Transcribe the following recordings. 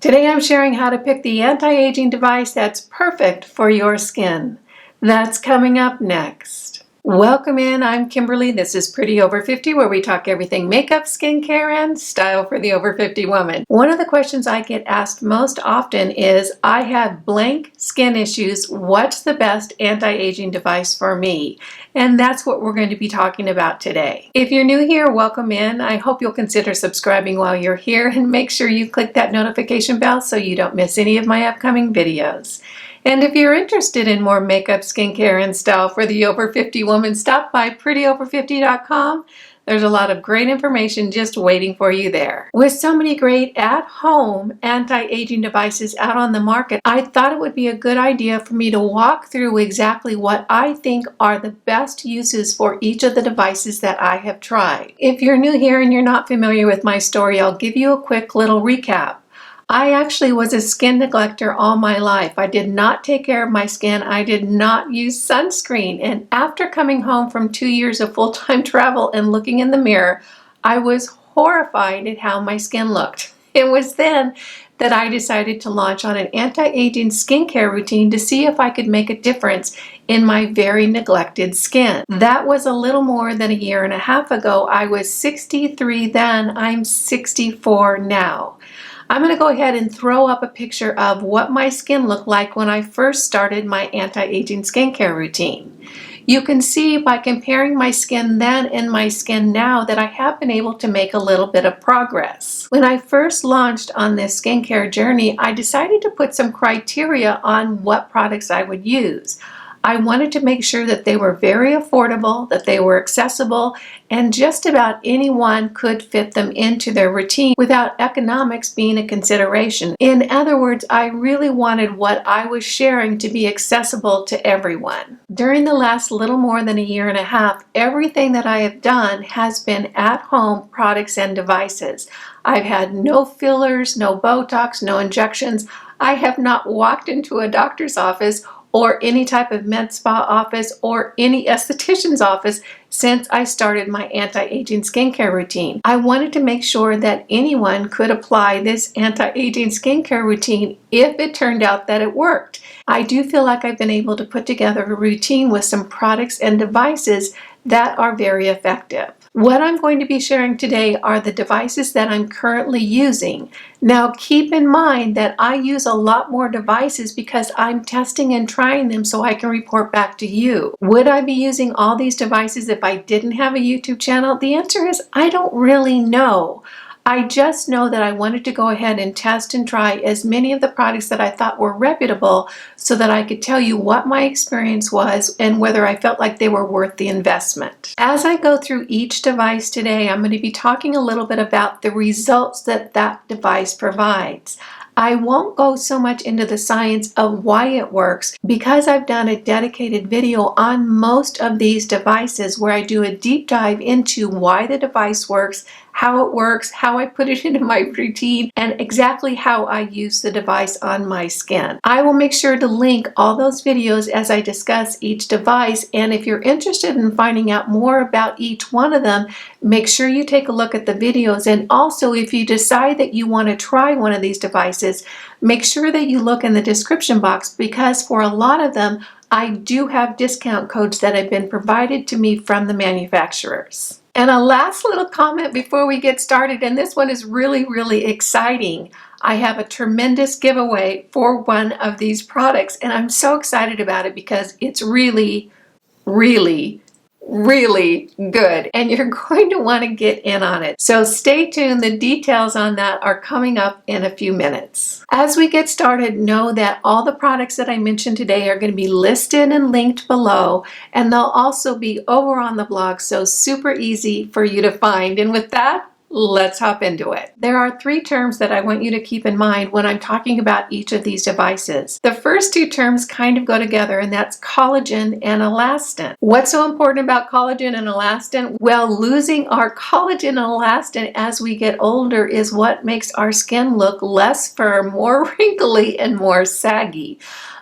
Today I'm sharing how to pick the anti-aging device that's perfect for your skin. That's coming up next. Welcome in, I'm Kimberly. This is Pretty Over 50, where we talk everything makeup, skincare, and style for the over 50 woman. One of the questions I get asked most often is, I have blank skin issues. What's the best anti-aging device for me? And that's what we're going to be talking about today. If you're new here, welcome in. I hope you'll consider subscribing while you're here, and make sure you click that notification bell so you don't miss any of my upcoming videos. And if you're interested in more makeup, skincare, and style for the over 50 woman, stop by prettyover50.com. There's a lot of great information just waiting for you there. With so many great at-home anti-aging devices out on the market, I thought it would be a good idea for me to walk through exactly what I think are the best uses for each of the devices that I have tried. If you're new here and you're not familiar with my story, I'll give you a quick little recap. I actually was a skin neglector all my life. I did not take care of my skin. I did not use sunscreen. And after coming home from 2 years of full-time travel and looking in the mirror, I was horrified at how my skin looked. It was then that I decided to launch on an anti-aging skincare routine to see if I could make a difference in my very neglected skin. That was a little more than a year and a half ago. I was 63 then. I'm 64 now. I'm going to go ahead and throw up a picture of what my skin looked like when I first started my anti-aging skincare routine. You can see by comparing my skin then and my skin now that I have been able to make a little bit of progress. When I first launched on this skincare journey, I decided to put some criteria on what products I would use. I wanted to make sure that they were very affordable, that they were accessible, and just about anyone could fit them into their routine without economics being a consideration. In other words, I really wanted what I was sharing to be accessible to everyone. During the last little more than a year and a half, everything that I have done has been at-home products and devices. I've had no fillers, no Botox, no injections. I have not walked into a doctor's office or any type of med spa office or any esthetician's office since I started my anti-aging skincare routine. I wanted to make sure that anyone could apply this anti-aging skincare routine if it turned out that it worked. I do feel like I've been able to put together a routine with some products and devices that are very effective. What I'm going to be sharing today are the devices that I'm currently using. Now keep in mind that I use a lot more devices because I'm testing and trying them so I can report back to you. Would I be using all these devices if I didn't have a YouTube channel? The answer is I don't really know. I just know that I wanted to go ahead and test and try as many of the products that I thought were reputable so that I could tell you what my experience was and whether I felt like they were worth the investment. As I go through each device today, I'm going to be talking a little bit about the results that that device provides. I won't go so much into the science of why it works because I've done a dedicated video on most of these devices where I do a deep dive into why the device works, how it works, how I put it into my routine, and exactly how I use the device on my skin. I will make sure to link all those videos as I discuss each device, and if you're interested in finding out more about each one of them, make sure you take a look at the videos. And also, if you decide that you want to try one of these devices, make sure that you look in the description box because for a lot of them, I do have discount codes that have been provided to me from the manufacturers. And a last little comment before we get started, and this one is really exciting. I have a tremendous giveaway for one of these products, and I'm so excited about it because it's really good, and you're going to want to get in on it. So stay tuned. The details on that are coming up in a few minutes. As we get started, know that all the products that I mentioned today are going to be listed and linked below, and they'll also be over on the blog, so super easy for you to find. And with that, let's hop into it. There are 3 terms that I want you to keep in mind when I'm talking about each of these devices. The first 2 terms kind of go together, and that's collagen and elastin. What's so important about collagen and elastin? Well, losing our collagen and elastin as we get older is what makes our skin look less firm, more wrinkly, and more saggy.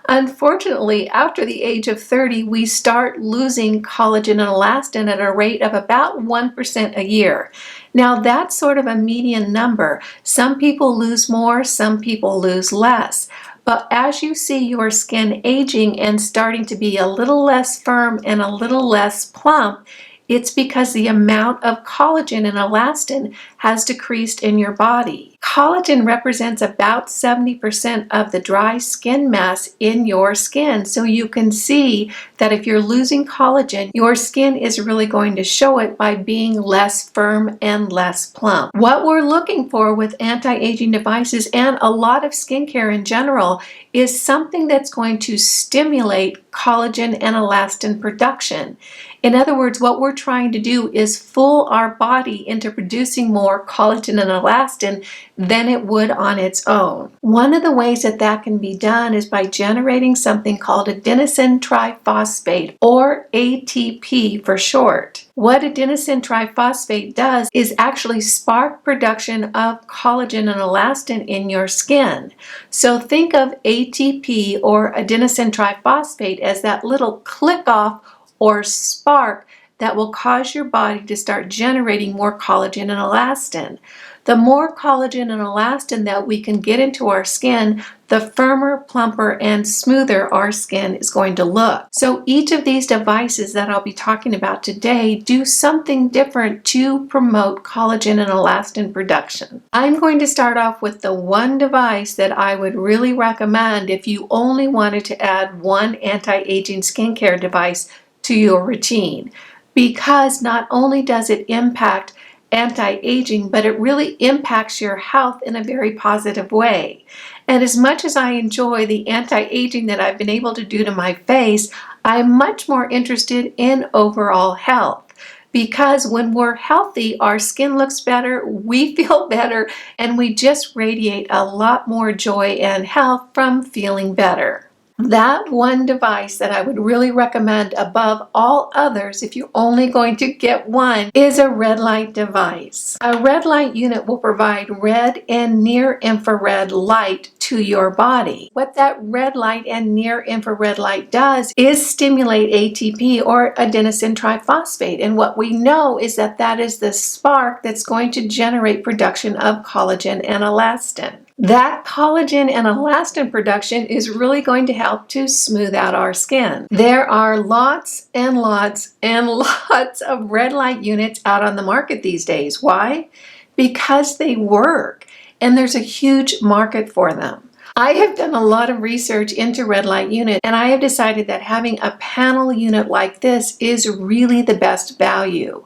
Unfortunately, after the age of 30, we start losing collagen and elastin at a rate of about 1% a year. Now that's sort of a median number. Some people lose more, some people lose less. But as you see your skin aging and starting to be a little less firm and a little less plump, it's because the amount of collagen and elastin has decreased in your body. Collagen represents about 70% of the dry skin mass in your skin. So you can see that if you're losing collagen, your skin is really going to show it by being less firm and less plump. What we're looking for with anti-aging devices and a lot of skincare in general is something that's going to stimulate collagen and elastin production. In other words, what we're trying to do is fool our body into producing more collagen and elastin than it would on its own. One of the ways that that can be done is by generating something called adenosine triphosphate, or ATP for short. What adenosine triphosphate does is actually spark production of collagen and elastin in your skin. So think of ATP, or adenosine triphosphate, as that little click off or spark that will cause your body to start generating more collagen and elastin. The more collagen and elastin that we can get into our skin, the firmer, plumper, and smoother our skin is going to look. So each of these devices that I'll be talking about today do something different to promote collagen and elastin production. I'm going to start off with the one device that I would really recommend if you only wanted to add one anti-aging skincare device to your routine, because not only does it impact anti-aging, but it really impacts your health in a very positive way. And as much as I enjoy the anti-aging that I've been able to do to my face, I'm much more interested in overall health. Because when we're healthy, our skin looks better, we feel better, and we just radiate a lot more joy and health from feeling better. That one device that I would really recommend above all others, if you're only going to get one, is a red light device. A red light unit will provide red and near infrared light to your body. What that red light and near infrared light does is stimulate ATP, or adenosine triphosphate. And what we know is that that is the spark that's going to generate production of collagen and elastin. That collagen and elastin production is really going to help to smooth out our skin. There are lots and lots and lots of red light units out on the market these days. Why? Because they work, and there's a huge market for them. I have done a lot of research into red light units, and I have decided that having a panel unit like this is really the best value.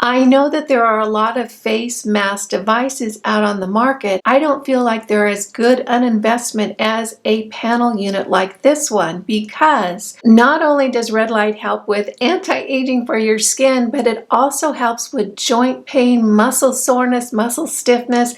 I know that there are a lot of face mask devices out on the market. I don't feel like they're as good an investment as a panel unit like this one, because not only does red light help with anti-aging for your skin, but it also helps with joint pain, muscle soreness, muscle stiffness,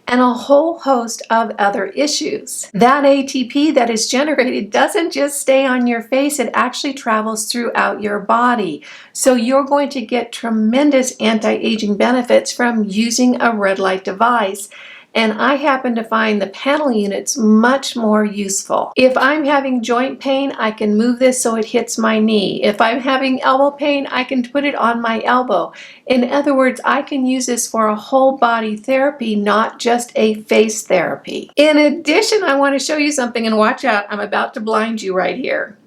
and a whole host of other issues. That ATP that is generated doesn't just stay on your face, it actually travels throughout your body. So you're going to get tremendous anti-aging benefits from using a red light device. And I happen to find the panel units much more useful. If I'm having joint pain, I can move this so it hits my knee. If I'm having elbow pain, I can put it on my elbow. In other words, I can use this for a whole body therapy, not just a face therapy. In addition, I want to show you something, and watch out, I'm about to blind you right here.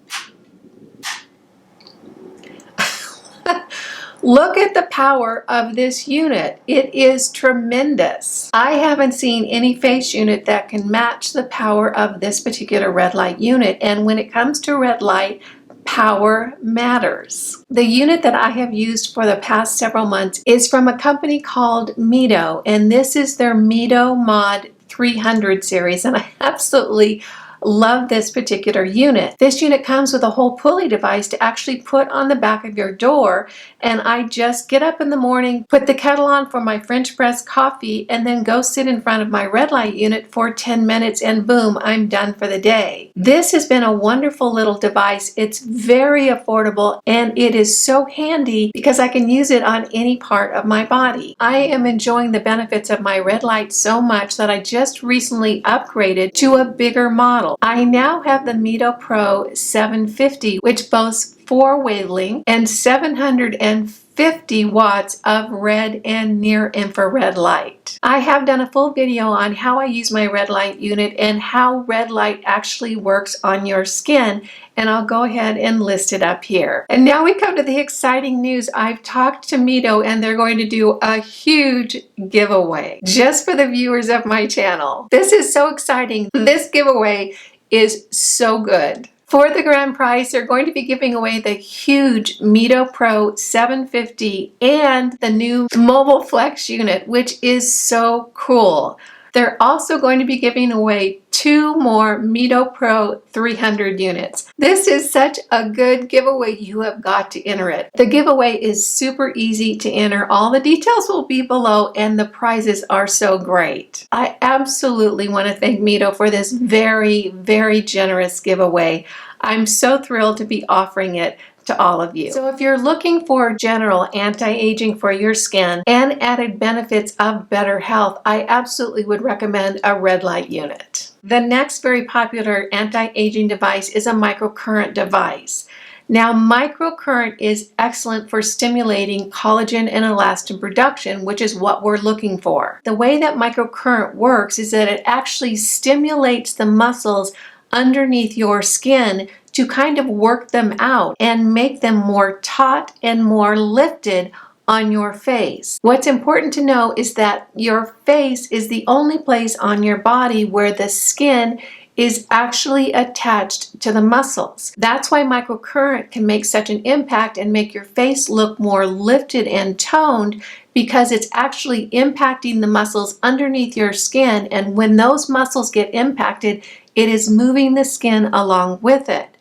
Look at the power of this unit. It is tremendous. I haven't seen any face unit that can match the power of this particular red light unit. And when it comes to red light, power matters. The unit that I have used for the past several months is from a company called Mito, and this is their Mito Mod 300 series, and I absolutely love this particular unit. This unit comes with a whole pulley device to actually put on the back of your door, and I just get up in the morning, put the kettle on for my French press coffee, and then go sit in front of my red light unit for 10 minutes, and boom, I'm done for the day. This has been a wonderful little device. It's very affordable, and it is so handy because I can use it on any part of my body. I am enjoying the benefits of my red light so much that I just recently upgraded to a bigger model. I now have the Mito Pro 750, which boasts 4 wavelengths and 750 50 watts of red and near infrared light. I have done a full video on how I use my red light unit and how red light actually works on your skin, and I'll go ahead and list it up here. And now we come to the exciting news. I've talked to Mito and they're going to do a huge giveaway just for the viewers of my channel. This is so exciting. This giveaway is so good. For the grand prize, they're going to be giving away the huge Mito Pro 750 and the new Mobile Flex unit, which is so cool. They're also going to be giving away 2 more Mito Pro 300 units. This is such a good giveaway. You have got to enter it. The giveaway is super easy to enter. All the details will be below and the prizes are so great. I absolutely want to thank Mito for this very, very generous giveaway. I'm so thrilled to be offering it to all of you. So if you're looking for general anti-aging for your skin and added benefits of better health, I absolutely would recommend a red light unit. The next very popular anti-aging device is a microcurrent device. Now, microcurrent is excellent for stimulating collagen and elastin production, which is what we're looking for. The way that microcurrent works is that it actually stimulates the muscles underneath your skin to kind of work them out and make them more taut and more lifted on your face. What's important to know is that your face is the only place on your body where the skin is actually attached to the muscles. That's why microcurrent can make such an impact and make your face look more lifted and toned, because it's actually impacting the muscles underneath your skin, and when those muscles get impacted, it is moving the skin along with it.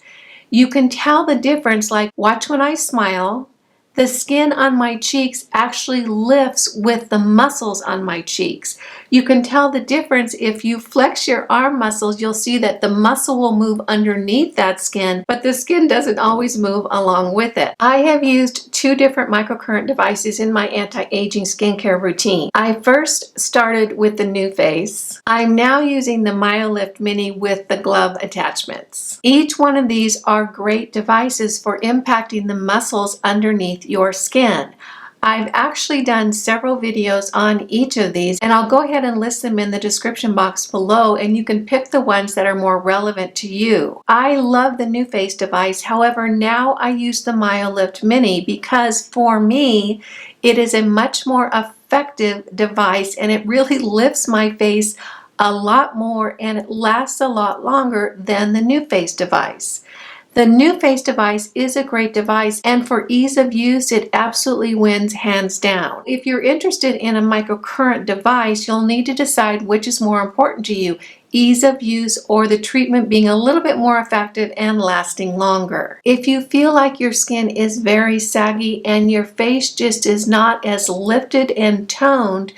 You can tell the difference, like watch when I smile, the skin on my cheeks actually lifts with the muscles on my cheeks. You can tell the difference if you flex your arm muscles. You'll see that the muscle will move underneath that skin, but the skin doesn't always move along with it. I have used 2 different microcurrent devices in my anti-aging skincare routine. I first started with the NuFace. I'm now using the MyoLift Mini with the glove attachments. Each one of these are great devices for impacting the muscles underneath your skin. I've actually done several videos on each of these, and I'll go ahead and list them in the description box below, and you can pick the ones that are more relevant to you. I love the NuFace device. However, now I use the MyoLift Mini because for me, it is a much more effective device and it really lifts my face a lot more and it lasts a lot longer than the NuFace device. The NuFace device is a great device, and for ease of use, it absolutely wins hands down. If you're interested in a microcurrent device, you'll need to decide which is more important to you, ease of use or the treatment being a little bit more effective and lasting longer. If you feel like your skin is very saggy and your face just is not as lifted and toned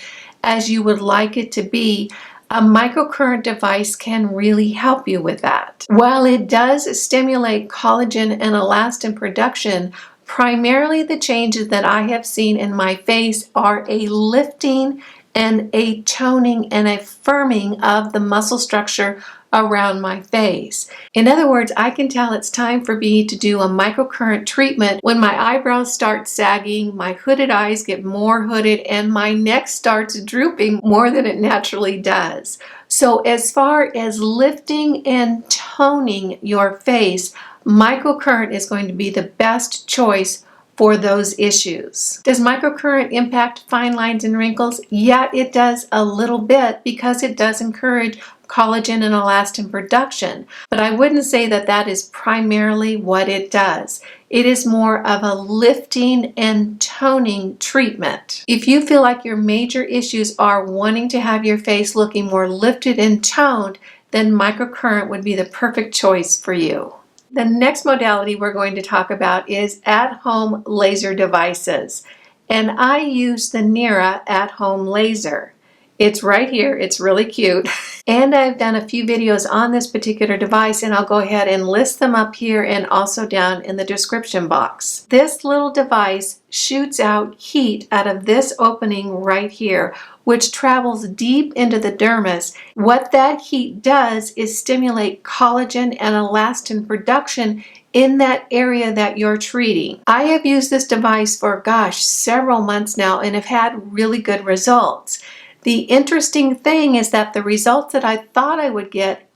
as you would like it to be, a microcurrent device can really help you with that. While it does stimulate collagen and elastin production, primarily the changes that I have seen in my face are a lifting and a toning and a firming of the muscle structure around my face. In other words, I can tell it's time for me to do a microcurrent treatment when my eyebrows start sagging, my hooded eyes get more hooded, and my neck starts drooping more than it naturally does. So as far as lifting and toning your face, microcurrent is going to be the best choice for those issues. Does microcurrent impact fine lines and wrinkles? Yeah, it does a little bit because it does encourage collagen and elastin production, but I wouldn't say that that is primarily what it does. It is more of a lifting and toning treatment. If you feel like your major issues are wanting to have your face looking more lifted and toned, then microcurrent would be the perfect choice for you. The next modality we're going to talk about is at-home laser devices, and I use the Nira at-home laser. It's right here. It's really cute. And I've done a few videos on this particular device, and I'll go ahead and list them up here and also down in the description box. This little device shoots out heat out of this opening right here, which travels deep into the dermis. What that heat does is stimulate collagen and elastin production in that area that you're treating. I have used this device for, several months now and have had really good results. The interesting thing is that the results that I thought I would get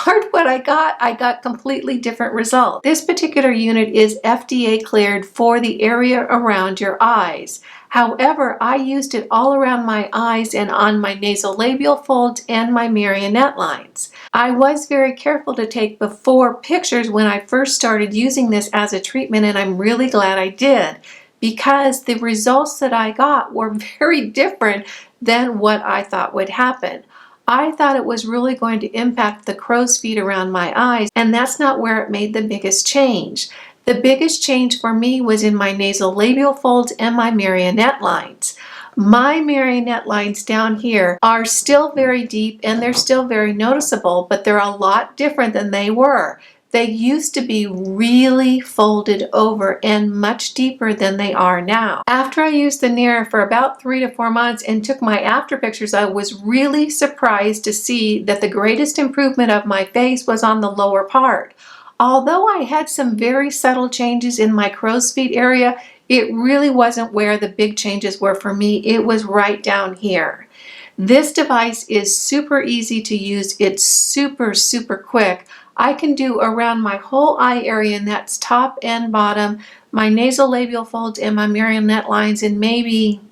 aren't what I got. I got completely different results. This particular unit is FDA cleared for the area around your eyes. However, I used it all around my eyes and on my nasolabial folds and my marionette lines. I was very careful to take before pictures when I first started using this as a treatment, and I'm really glad I did, because the results that I got were very different than what I thought would happen. I thought it was really going to impact the crow's feet around my eyes, and that's not where it made the biggest change. The biggest change for me was in my nasolabial folds and my marionette lines. My marionette lines down here are still very deep and they're still very noticeable, but they're a lot different than they were. They used to be really folded over and much deeper than they are now. After I used the Nira for about 3 to 4 months and took my after pictures, I was really surprised to see that the greatest improvement of my face was on the lower part. Although I had some very subtle changes in my crow's feet area, it really wasn't where the big changes were for me. It was right down here. This device is super easy to use. It's super quick. I can do around my whole eye area, and that's top and bottom, my nasolabial folds and my marionette lines in maybe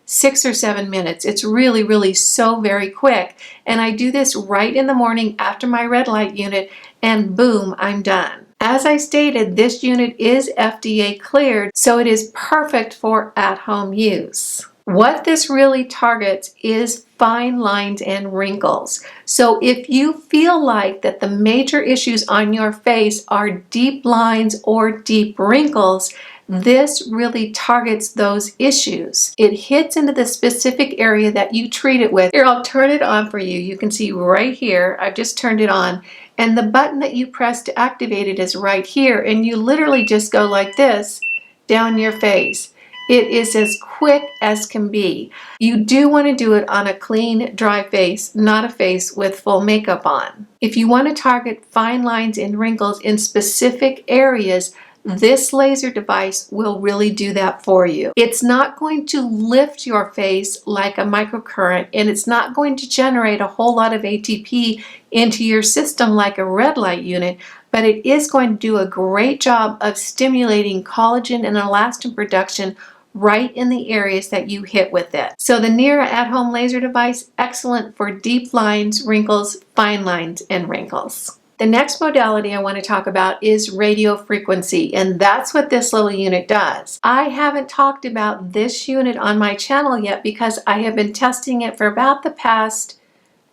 6 or 7 minutes. It's really so very quick. And I do this right in the morning after my red light unit, and boom, I'm done. As I stated, this unit is FDA cleared, so it is perfect for at-home use. What this really targets is fine lines and wrinkles. So if you feel like that the major issues on your face are deep lines or deep wrinkles, this really targets those issues. It hits into the specific area that you treat it with. Here, I'll turn it on for you. You can see right here, I've just turned it on, and the button that you press to activate it is right here, and you literally just go like this down your face. It is as quick as can be. You do want to do it on a clean, dry face, not a face with full makeup on. If you want to target fine lines and wrinkles in specific areas, this laser device will really do that for you. It's not going to lift your face like a microcurrent, and it's not going to generate a whole lot of ATP into your system like a red light unit, but it is going to do a great job of stimulating collagen and elastin production right in the areas that you hit with it. So the Nira at-home laser device, excellent for deep lines, wrinkles, fine lines, and wrinkles. The next modality I want to talk about is radio frequency, and that's what this little unit does. I haven't talked about this unit on my channel yet because I have been testing it for about the past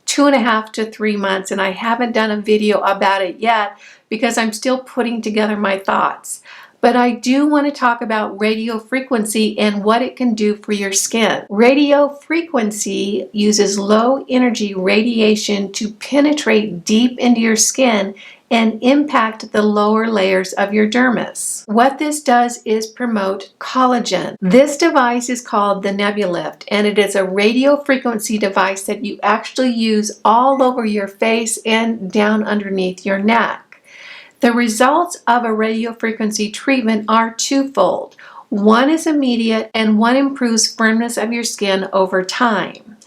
2.5 to 3 months, and I haven't done a video about it yet because I'm still putting together my thoughts. But I do want to talk about radio frequency and what it can do for your skin. Radio frequency uses low energy radiation to penetrate deep into your skin and impact the lower layers of your dermis. What this does is promote collagen. This device is called the Nebulift, and it is a radio frequency device that you actually use all over your face and down underneath your neck. The results of a radiofrequency treatment are twofold. One is immediate and one improves firmness of your skin over time.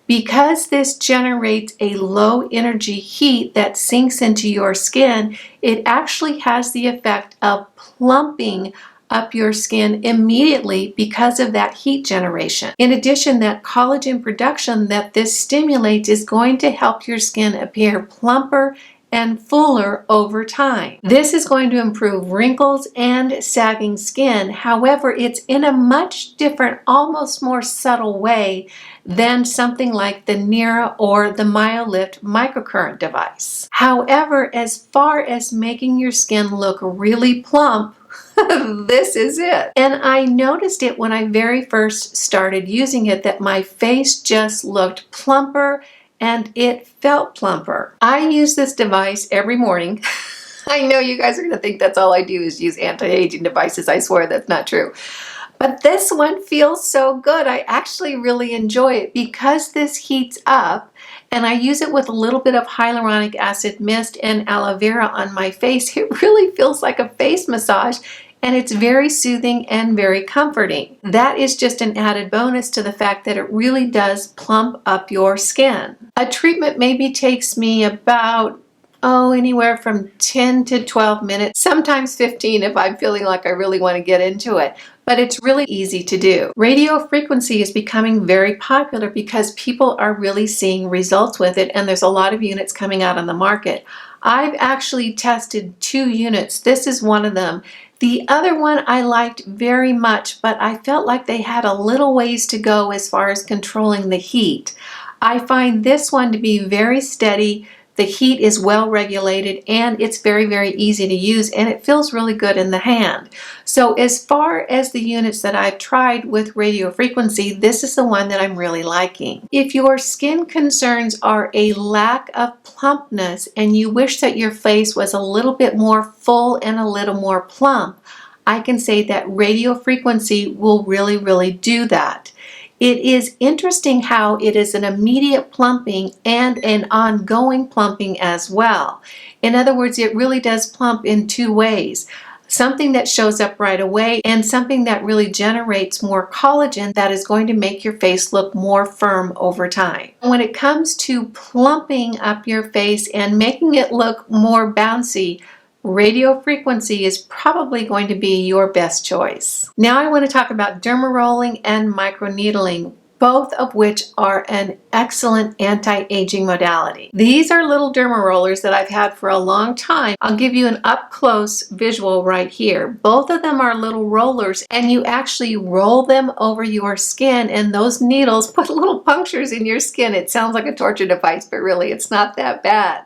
Because this generates a low energy heat that sinks into your skin, it actually has the effect of plumping up your skin immediately because of that heat generation. In addition, that collagen production that this stimulates is going to help your skin appear plumper and fuller over time. This is going to improve wrinkles and sagging skin. However, it's in a much different, almost more subtle way than something like the Nira or the MyoLift microcurrent device. However, as far as making your skin look really plump, this is it. And I noticed it when I very first started using it, that my face just looked plumper and it felt plumper. I use this device every morning. I know you guys are going to think that's all I do is use anti-aging devices. I swear that's not true. But this one feels so good. I actually really enjoy it because this heats up, and I use it with a little bit of hyaluronic acid mist and aloe vera on my face. It really feels like a face massage, and it's very soothing and very comforting. That is just an added bonus to the fact that it really does plump up your skin. A treatment maybe takes me about anywhere from 10 to 12 minutes, sometimes 15 if I'm feeling like I really want to get into it. But it's really easy to do. Radio frequency is becoming very popular because people are really seeing results with it, and there's a lot of units coming out on the market. I've actually tested 2 units. This is one of them. The other one I liked very much, but I felt like they had a little ways to go as far as controlling the heat. I find this one to be very steady. The heat is well regulated, and it's very, very easy to use, and it feels really good in the hand. So as far as the units that I've tried with radio frequency, this is the one that I'm really liking. If your skin concerns are a lack of plumpness and you wish that your face was a little bit more full and a little more plump, I can say that radio frequency will really, really do that. It is interesting how it is an immediate plumping and an ongoing plumping as well. In other words, it really does plump in 2 ways. Something that shows up right away and something that really generates more collagen that is going to make your face look more firm over time. When it comes to plumping up your face and making it look more bouncy, radio frequency is probably going to be your best choice. Now I want to talk about dermarolling and microneedling, both of which are an excellent anti-aging modality. These are little dermarollers that I've had for a long time. I'll give you an up-close visual right here. Both of them are little rollers, and you actually roll them over your skin, and those needles put little punctures in your skin. It sounds like a torture device, but really it's not that bad.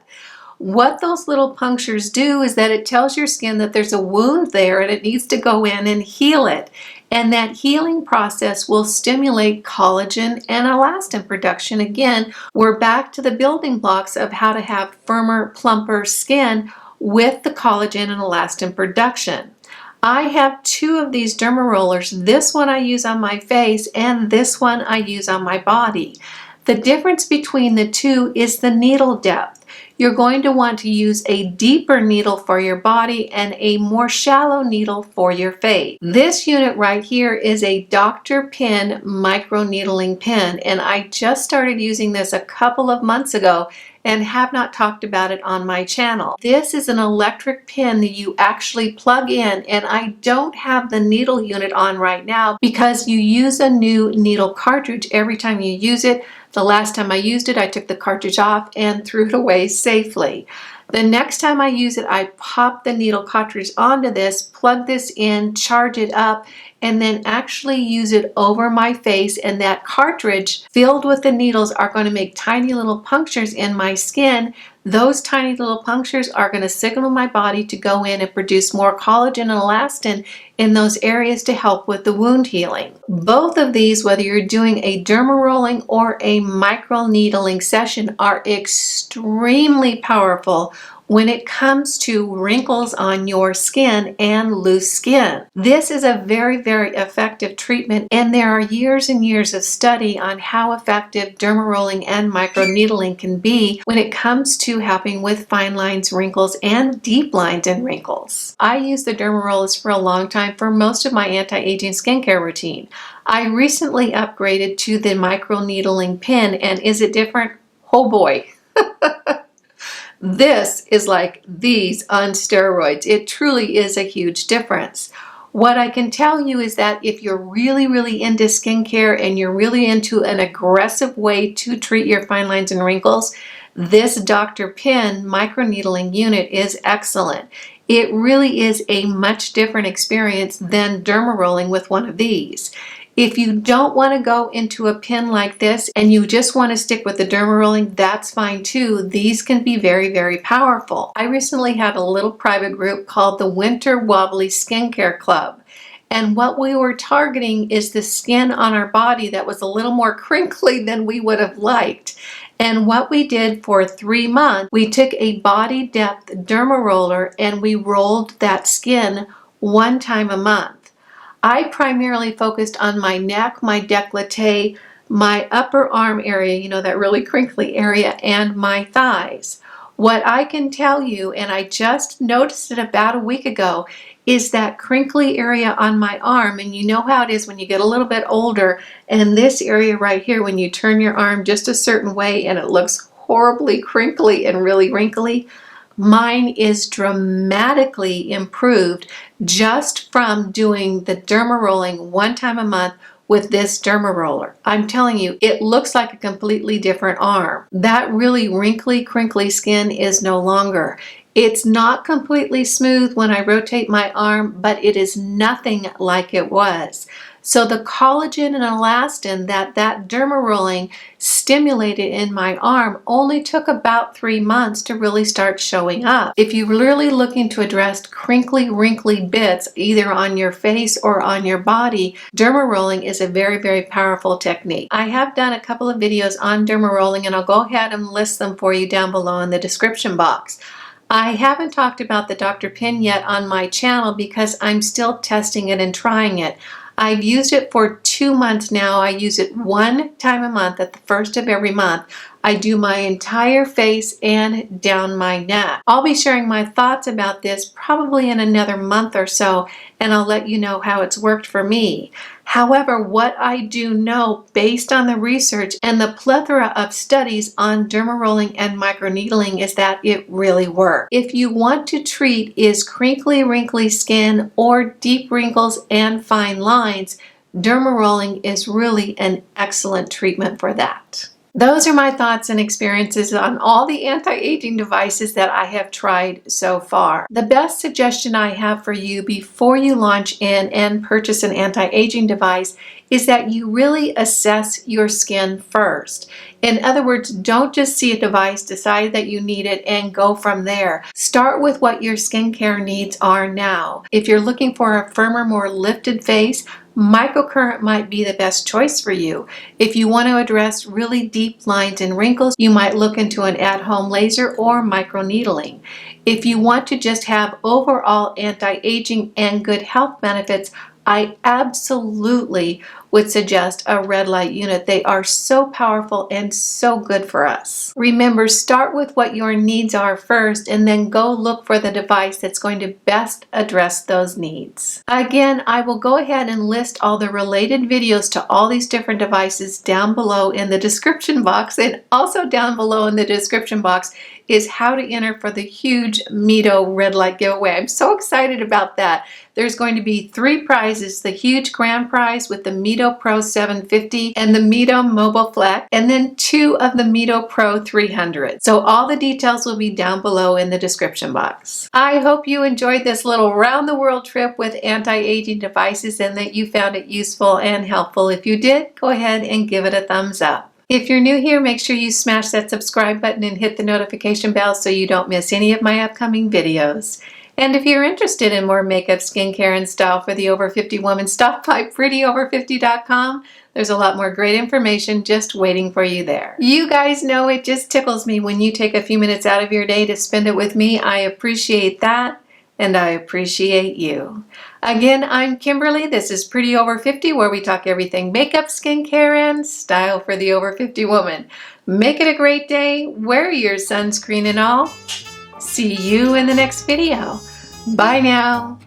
What those little punctures do is that it tells your skin that there's a wound there and it needs to go in and heal it. And that healing process will stimulate collagen and elastin production. Again, we're back to the building blocks of how to have firmer, plumper skin with the collagen and elastin production. I have 2 of these dermarollers. This one I use on my face and this one I use on my body. The difference between the 2 is the needle depth. You're going to want to use a deeper needle for your body and a more shallow needle for your face. This unit right here is a Dr. Pin microneedling pen, and I just started using this a couple of months ago and have not talked about it on my channel. This is an electric pen that you actually plug in, and I don't have the needle unit on right now because you use a new needle cartridge every time you use it. The last time I used it, I took the cartridge off and threw it away safely. The next time I use it, I pop the needle cartridge onto this, plug this in, charge it up, and then actually use it over my face, and that cartridge filled with the needles are going to make tiny little punctures in my skin. Those tiny little punctures are going to signal my body to go in and produce more collagen and elastin in those areas to help with the wound healing. Both of these, whether you're doing a dermarolling or a microneedling session, are extremely powerful when it comes to wrinkles on your skin and loose skin. This is a very, very effective treatment, and there are years and years of study on how effective dermarolling and microneedling can be when it comes to helping with fine lines, wrinkles, and deep lines and wrinkles. I used the dermarollers for a long time for most of my anti-aging skincare routine. I recently upgraded to the microneedling pen, and is it different? Oh boy. This is like these on steroids. It truly is a huge difference. What I can tell you is that if you're really, really into skincare and you're really into an aggressive way to treat your fine lines and wrinkles, this Dr. Pin microneedling unit is excellent. It really is a much different experience than dermarolling with one of these. If you don't want to go into a pin like this and you just want to stick with the derma rolling, that's fine too. These can be very, very powerful. I recently had a little private group called the Winter Wobbly Skincare Club. And what we were targeting is the skin on our body that was a little more crinkly than we would have liked. And what we did for 3 months, we took a body depth derma roller and we rolled that skin 1 time a month. I primarily focused on my neck, my décolleté, my upper arm area, you know, that really crinkly area, and my thighs. What I can tell you, and I just noticed it about a week ago, is that crinkly area on my arm. And you know how it is when you get a little bit older, and this area right here, when you turn your arm just a certain way and it looks horribly crinkly and really wrinkly. Mine is dramatically improved just from doing the derma rolling 1 time a month with this derma roller. I'm telling you, it looks like a completely different arm. That really wrinkly, crinkly skin is no longer. It's not completely smooth when I rotate my arm, but it is nothing like it was. So the collagen and elastin that derma rolling stimulated in my arm only took about 3 months to really start showing up. If you're really looking to address crinkly, wrinkly bits either on your face or on your body, derma rolling is a very, very powerful technique. I have done a couple of videos on derma rolling and I'll go ahead and list them for you down below in the description box. I haven't talked about the Dr. Pin yet on my channel because I'm still testing it and trying it. I've used it for 2 months now. I use it 1 time a month at the first of every month. I do my entire face and down my neck. I'll be sharing my thoughts about this probably in another month or so, and I'll let you know how it's worked for me. However, what I do know based on the research and the plethora of studies on derma rolling and microneedling is that it really works. If you want to treat is crinkly, wrinkly skin or deep wrinkles and fine lines, derma rolling is really an excellent treatment for that. Those are my thoughts and experiences on all the anti-aging devices that I have tried so far. The best suggestion I have for you before you launch in and purchase an anti-aging device is that you really assess your skin first. In other words, don't just see a device, decide that you need it, and go from there. Start with what your skincare needs are now. If you're looking for a firmer, more lifted face, microcurrent might be the best choice for you. If you want to address really deep lines and wrinkles, you might look into an at-home laser or microneedling. If you want to just have overall anti-aging and good health benefits, I absolutely would suggest a red light unit. They are so powerful and so good for us. Remember, start with what your needs are first and then go look for the device that's going to best address those needs. Again, I will go ahead and list all the related videos to all these different devices down below in the description box, and also down below in the description box is how to enter for the huge Mito red light giveaway. I'm so excited about that. There's going to be 3 prizes, the huge grand prize with the Mito Pro 750 and the Mito Mobile Flex, and then 2 of the Mito Pro 300. So all the details will be down below in the description box. I hope you enjoyed this little round the world trip with anti-aging devices and that you found it useful and helpful. If you did, go ahead and give it a thumbs up. If you're new here, make sure you smash that subscribe button and hit the notification bell so you don't miss any of my upcoming videos. And if you're interested in more makeup, skincare, and style for the over 50 woman, stop by prettyover50.com. There's a lot more great information just waiting for you there. You guys know it just tickles me when you take a few minutes out of your day to spend it with me. I appreciate that, and I appreciate you. Again, I'm Kimberly. This is Pretty Over 50, where we talk everything makeup, skincare, and style for the over 50 woman. Make it a great day. Wear your sunscreen and all. See you in the next video. Bye now.